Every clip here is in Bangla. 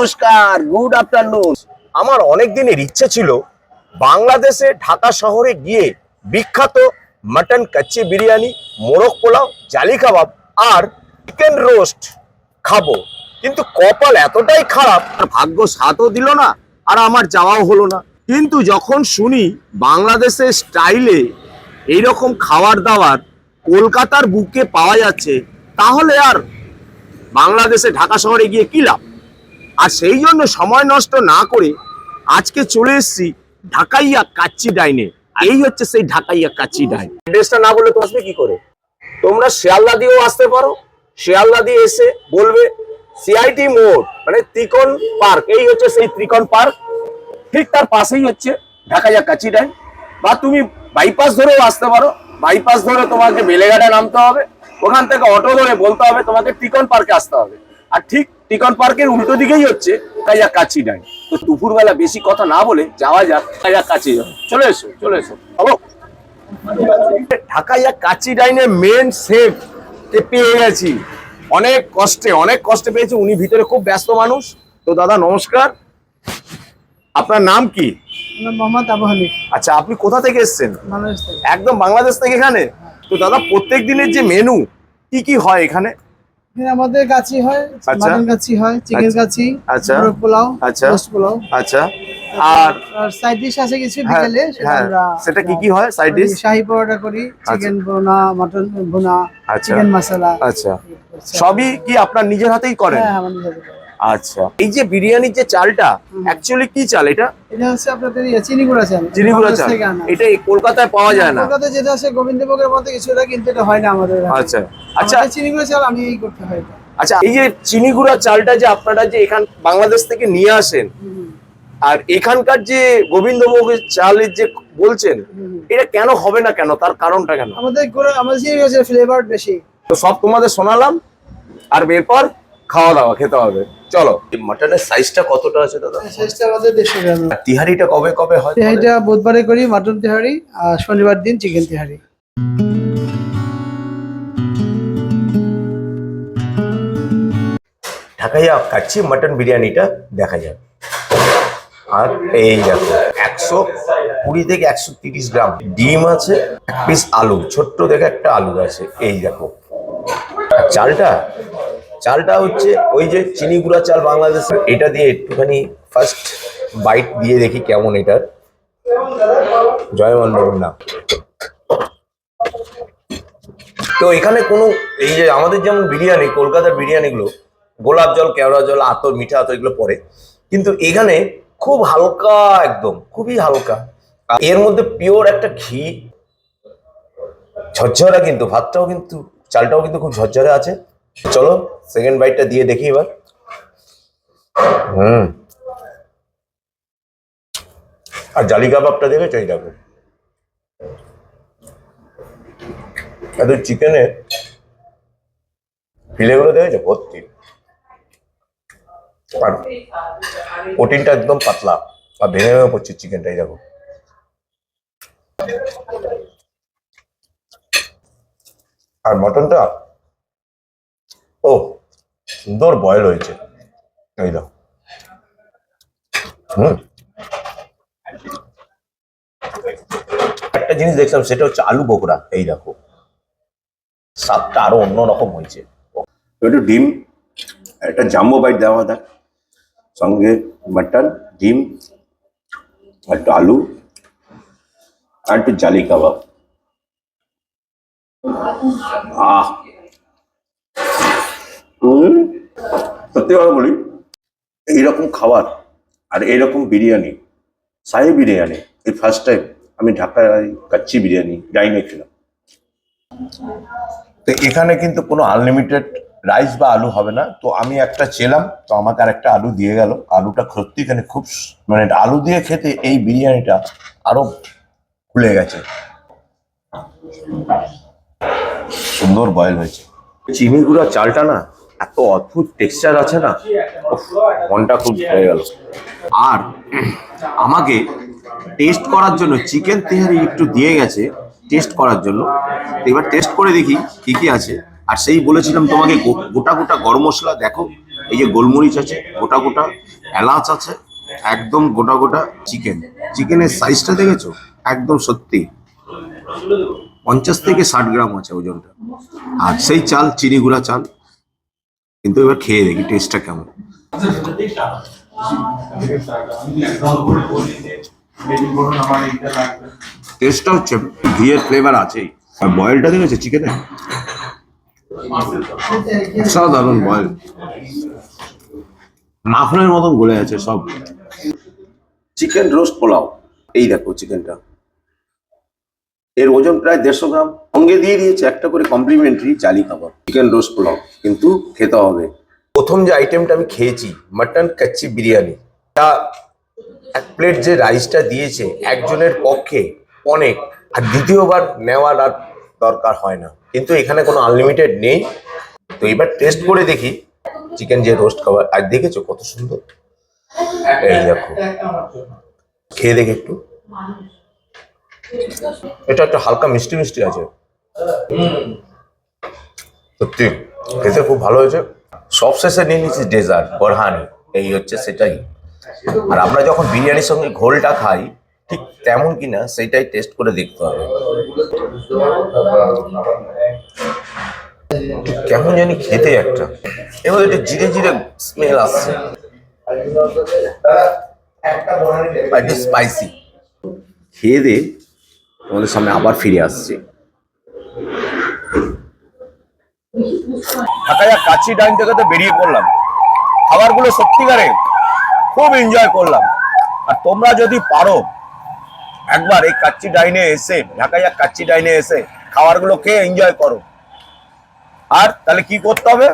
নমস্কার, গুড আফটারনুন। আমার অনেক দিনের ইচ্ছে ছিল বাংলাদেশে ঢাকা শহরে গিয়ে বিখ্যাত মটন কাচ্চি বিরিয়ানি, মোরগ পোলাও, জালি কাবাব আর চিকেন রোস্ট খাবো, কিন্তু কপাল এতটাই খারাপ, আর ভাগ্য সাথও দিল না, আর আমার যাওয়াও হলো না। কিন্তু যখন শুনি বাংলাদেশের স্টাইলে এইরকম খাবার দাবার কলকাতার বুকে পাওয়া যাচ্ছে, তাহলে আর বাংলাদেশে ঢাকা শহরে গিয়ে কি লাভ? আর সেই জন্য সময় নষ্ট না করে আজকে চলে এসেছি ঢাকাইয়া কাচ্চি ডাইনে। এই হচ্ছে সেই ঢাকাইয়া কাচ্চি ডাইন। অ্যাড্রেসটা না বললে তো আসবে কি করে? তোমরা শিয়ালদা দিয়েও আসতে পারো, শিয়ালদা দিয়ে এসে বলবে সিআইটি মোড় মানে ত্রিকোণ পার্ক, এই হচ্ছে সেই ত্রিকোণ পার্ক, ঠিক তার পাশেই হচ্ছে ঢাকাইয়া কাচ্চি ডাইন। বা তুমি বাইপাস ধরেও আসতে পারো, বাইপাস ধরে তোমাকে বেলেঘাটা নামতে হবে, ওখান থেকে অটো ধরে বলতে হবে তোমাকে ত্রিকোণ পার্কে আসতে হবে, আর ঠিক ত্রিকোণ পার্কের উল্টো দিকেই হচ্ছে ঢাকাইয়া কাচ্চি ডাইন। তো দুপুরবেলা বেশি কথা না বলে যাওয়া যাক ঢাকাইয়া কাচ্চি ডাইন। চলে এসো, চলে এসো। হ্যালো, ঢাকাইয়া কাচ্চি ডাইনের মেন শেফ কে পেয়ে গেছি। অনেক কষ্টে পেয়েছি, উনি ভিতরে খুব ব্যস্ত মানুষ। তো দাদা নমস্কার, আপনার নাম কি? মোহাম্মদ আবু হানিফ। আচ্ছা, আপনি কোথা থেকে এসেছেন? বাংলাদেশ থেকে। একদম বাংলাদেশ থেকে এখানে? তো দাদা প্রত্যেক দিনের যে মেনু কি কি হয় এখানে? আমাদের কাচ্চি হয়, মাটন কাচ্চি হয়, চিকেন কাচ্চি, মোরগ পোলাও, রোস্ট পোলাও। আচ্ছা, আর সাইড ডিশ আছে কিছু বিকেলে, সেটা কি কি হয় সাইড ডিশ? শাহী পরোটা করি, চিকেন ভুনা, মটন ভুনা, চিকেন মশলা। আচ্ছা, সবই কি আপনার নিজের হাতেই করেন? হ্যাঁ, আমার নিজের হাতে। আচ্ছা, এই যে বিরিয়ানির যে চালটা অ্যাকচুয়ালি কি চাল এটা? এটা হচ্ছে আপনাদের চিনি গুঁড়া চাল। চিনি গুঁড়া চাল, এটা কলকাতায় পাওয়া যায় না। কলকাতায় যেটা আছে গোবিন্দভোগের মধ্যে কিছুটা, কিন্তু এটা হয় না আমাদের। আচ্ছা আচ্ছা, চিনি গুঁড়া চাল আমি এই করতে হয়। আচ্ছা, এই যে চিনি গুঁড়া চালটা যে আপনারা যে এখান বাংলাদেশ থেকে নিয়ে আসেন, আর এখানকার যে গোবিন্দভোগের চালের যে বলছেন, এটা কেন হবে না, কেন তার কারণটা কেন? আমাদের চিনি গুঁড়া ফ্লেভার বেশি। তো সব তোমাদের শোনালাম, আর এরপর খাওয়া দাওয়া খেতে হবে। চলো। মাটনের সাইজটা কতটা আছে দাদা? সাইজটা আমাদের 150 গ্রাম। তিহারিটা কবে কবে হয়? তিহারিটা বুধবারে করি মাটন তিহারি, আর শনিবার দিন চিকেন তিহারি। ঢাকাইয়া কাচ্চি মটন বিরিয়ানিটা দেখা যাক। আর এই দেখো 120 থেকে 130 গ্রাম ডিম আছে, এক পিস আলু, ছোট্ট দেখে একটা আলু আছে, এই দেখো। চালটা হচ্ছে ওই যে চিনি গুঁড়া চাল বাংলাদেশের, এটা দিয়ে একটুখানি ফার্স্ট বাইট দিয়ে দেখি কেমন এটার। জয় মন্ডল। তো এখানে কোনো এই যে আমাদের যেমন বিরিয়ানি, কলকাতার বিরিয়ানিগুলো গোলাপ জল, কেওড়া জল, আতর, মিঠা আতর এগুলো পড়ে, কিন্তু এখানে খুব হালকা, একদম খুবই হালকা। এর মধ্যে পিওর একটা ঘি, ঝরঝরা, কিন্তু ভাতটাও কিন্তু, চালটাও কিন্তু খুব ঝরঝরে আছে। চলো সেকেন্ড বাইটটা দিয়ে দেখি এবার। আর জালি কাবাবটা দেখেছো? এই দেখো, এদের চিকেনের ফিলেগুলো দেখেছো ভর্তি, আর প্রোটিনটা একদম পাতলা, আর ভেঙে ভেঙে পড়ছে চিকেনটাই দেখো। আর মটনটা ও সুন্দর বয়েল হয়েছে, এই দেখো। একটা জিনিস দেখলাম, সেটা হচ্ছে আলু বোখরা, এই দেখো স্বাদটা আরো অন্যরকম হয়েছে। একটু ডিম, একটা জাম্বো বাইট দেওয়া থাক, সঙ্গে মটন, ডিম, একটু আলু, আর একটু জালি কাবাব। সত্যি কথা বলি, এইরকম খাবার আর এইরকম বিরিয়ানি, শাহী বিরিয়ানি, এই ফার্স্ট টাইম আমি ঢাকায় কাচ্চি বিরিয়ানি ডাইনে খেলাম। তো এখানে কিন্তু কোনো আনলিমিটেড রাইস বা আলু হবে না। তো আমি একটা চেলাম, তো আমাকে আর একটা আলু দিয়ে গেল। আলুটা সত্যি এখানে খুব, মানে আলু দিয়ে খেতে এই বিরিয়ানিটা আরো খুলে গেছে, সুন্দর বয়েল হয়েছে। চিনি গুঁড়া চালটা না এত অদ্ভুত টেক্সচার আছে না, মনটা খুব হয়ে গেল। আর আমাকে টেস্ট করার জন্য চিকেন তেহারি একটু দিয়ে গেছে টেস্ট করার জন্য। এবার টেস্ট করে দেখি কি কি আছে। আর সেই বলেছিলাম তোমাকে গোটা গোটা গরম মশলা, দেখো এই যে গোলমরিচ আছে গোটা গোটা, এলাচ আছে একদম গোটা গোটা, চিকেনের সাইজটা দেখেছো একদম সত্যি 50 থেকে 60 গ্রাম আছে ওজনটা। আর সেই চাল চিনি গুঁড়া চাল। কিন্তু এবার খেয়ে দেখি টেস্টটা কেমন। টেস্টটা হচ্ছে ঘিয়ের ফ্লেভার আছেই। আর বয়েলটা দেখেছো চিকেনে, অসাধারণ বয়েল, মাখনের মতন গলে আছে সব। চিকেন রোস্ট পোলাও, এই দেখো চিকেনটা, এর ওজন প্রায় 150 গ্রাম। সঙ্গে দিয়ে দিয়েছে একটা করে কমপ্লিমেন্টারি জালি খাবার। চিকেন রোস্ট পোলাও কিন্তু খেতে হবে। প্রথম যে আইটেমটা আমি খেয়েছি মাটন কাচ্চি বিরিয়ানি, তা এক প্লেট যে রাইসটা দিয়েছে একজনের পক্ষে অনেক, আর দ্বিতীয়বার নেওয়ার আর দরকার হয় না। কিন্তু এখানে কোনো আনলিমিটেড নেই। তো এবার টেস্ট করে দেখি চিকেন যে রোস্ট খাবার। আর দেখেছো কত সুন্দর, এই দেখো খেয়ে দেখি একটু। এটা একটা হালকা মিষ্টি মিষ্টি আছে, সত্যি খেতে খুব ভালো হয়েছে। সব শেষে নিয়ে নিচ্ছি ডেজার্ট বরহানি, এই হচ্ছে সেটাই। আর আমরা যখন বিরিয়ানির সঙ্গে ঘোলটা খাই ঠিক তেমন কিনা সেটাই টেস্ট করে দেখতে হবে। কেমন জানি খেতে একটা, এবার একটু জিরে জিরে স্মেল আসছে, একটু স্পাইসি। খেয়ে দিয়ে তোমাদের সামনে আবার ফিরে আসছি। ঢাকা কাচ্চি ডাইন থেকে তো বেরিয়ে পড়লাম, খাবারগুলো সত্যিকারে খুব এনজয় করলাম। আর তোমরা যদি পারো একবার এই কাচ্চি ডাইনে এসে, ঢাকা কাচ্চি ডাইনে এসে খাবারগুলো খেয়ে এনজয় করো। আর তাহলে কি করতে হবে,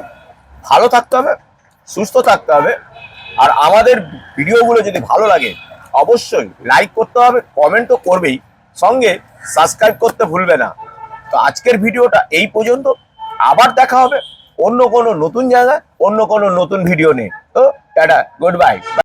ভালো থাকতে হবে, সুস্থ থাকতে হবে। আর আমাদের ভিডিওগুলো যদি ভালো লাগে অবশ্যই লাইক করতে হবে, কমেন্ট তো করবেই, সঙ্গে সাবস্ক্রাইব করতে ভুলবে না। তো আজকের ভিডিওটা এই পর্যন্ত, আবার দেখা হবে অন্য কোনো নতুন জায়গায়, অন্য কোনো নতুন ভিডিও নিয়ে। তো টাটা, গুড বাই।